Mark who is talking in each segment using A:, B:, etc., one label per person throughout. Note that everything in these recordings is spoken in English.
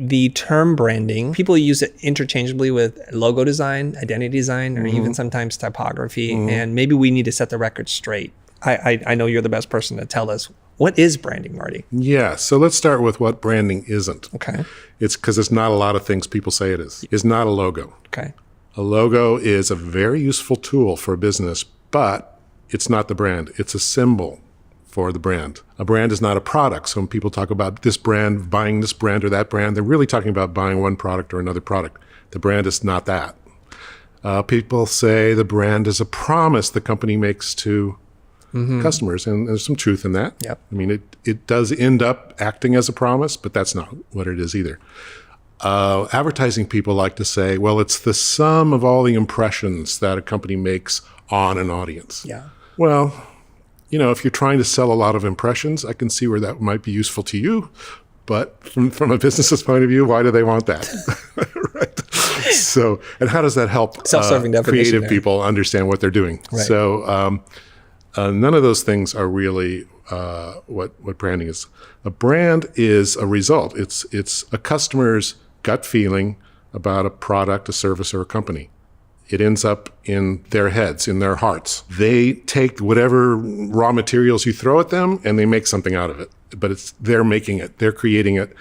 A: the term branding, people use it interchangeably with logo design, identity design, or even sometimes typography. And maybe we need to set the record straight. I know you're the best person to tell us. What is branding, Marty?
B: Yeah, so let's start with what branding isn't.
A: Okay.
B: It's because it's not a lot of things people say it is. It's not a logo.
A: Okay.
B: A logo is a very useful tool for a business, but it's not the brand. It's a symbol for the brand. A brand is not a product. So when people talk about this brand, buying this brand or that brand, they're really talking about buying one product or another product. The brand is not that. People say the brand is a promise the company makes to customers, and there's some truth in that.
A: Yep.
B: I mean, it does end up acting as a promise, but that's not what it is either. Advertising people like to say, well, it's the sum of all the impressions that a company makes on an audience.
A: Yeah.
B: Well, if you're trying to sell a lot of impressions, I can see where that might be useful to you. But from a business's point of view, why do they want that? Right. So, and how does that help
A: Self-serving definition
B: creative
A: there.
B: people understand what they're doing?
A: Right.
B: So none of those things are really what branding is. A brand is a result. It's a customer's gut feeling about a product, a service, or a company. It ends up in their heads, in their hearts. They take whatever raw materials you throw at them and they make something out of it. But they're making it, they're creating it.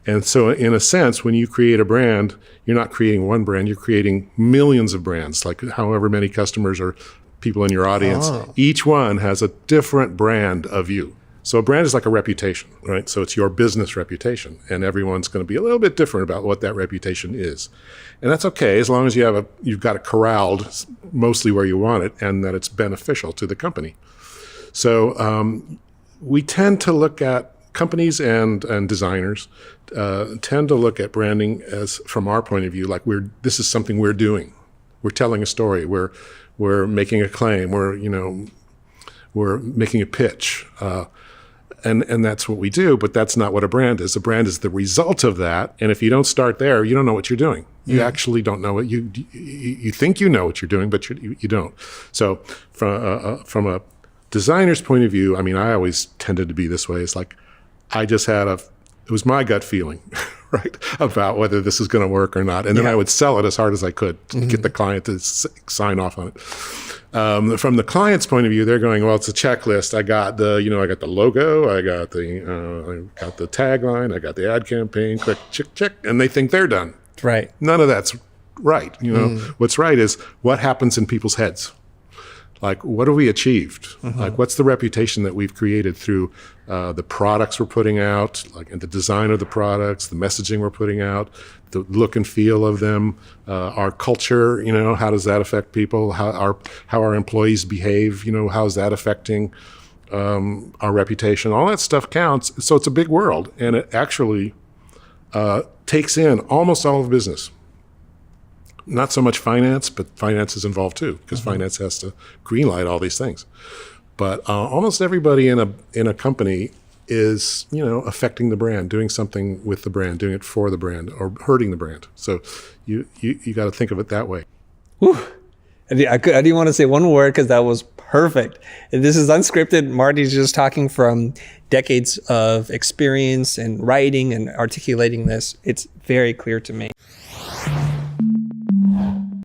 B: And so in a sense, when you create a brand, you're not creating one brand, you're creating millions of brands, like however many customers or people in your audience.
A: Oh.
B: Each one has a different brand of you. So a brand is like a reputation, right? So it's your business reputation, and everyone's going to be a little bit different about what that reputation is. And that's okay, as long as you've got it corralled mostly where you want it and that it's beneficial to the company. So we tend to look at companies and designers tend to look at branding as, from our point of view, like this is something we're doing. We're telling a story. We're making a claim. We're making a pitch. And that's what we do, but that's not what a brand is. A brand is the result of that. And if you don't start there, you don't know what you're doing. You actually don't know what you think you know what you're doing, but you don't. So from a designer's point of view, I mean, I always tended to be this way. It's like, it was my gut feeling, right, about whether this is going to work or not. And then I would sell it as hard as I could to get the client to sign off on it. From the client's point of view, they're going, well, it's a checklist. I got the logo, I got the tagline, I got the ad campaign, click, check, and they think they're done.
A: Right.
B: None of that's right. What's right is what happens in people's heads. Like, what have we achieved? Like, what's the reputation that we've created through the products we're putting out, like the design of the products, the messaging we're putting out, the look and feel of them, our culture, how does that affect people? How our employees behave, how is that affecting our reputation? All that stuff counts. So it's a big world, and it actually takes in almost all of business. Not so much finance, but finance is involved too, because finance has to greenlight all these things. But almost everybody in a company is, affecting the brand, doing something with the brand, doing it for the brand, or hurting the brand. So you got to think of it that way.
A: Whew. I didn't want to say one word because that was perfect. This is unscripted. Marty's just talking from decades of experience and writing and articulating this. It's very clear to me.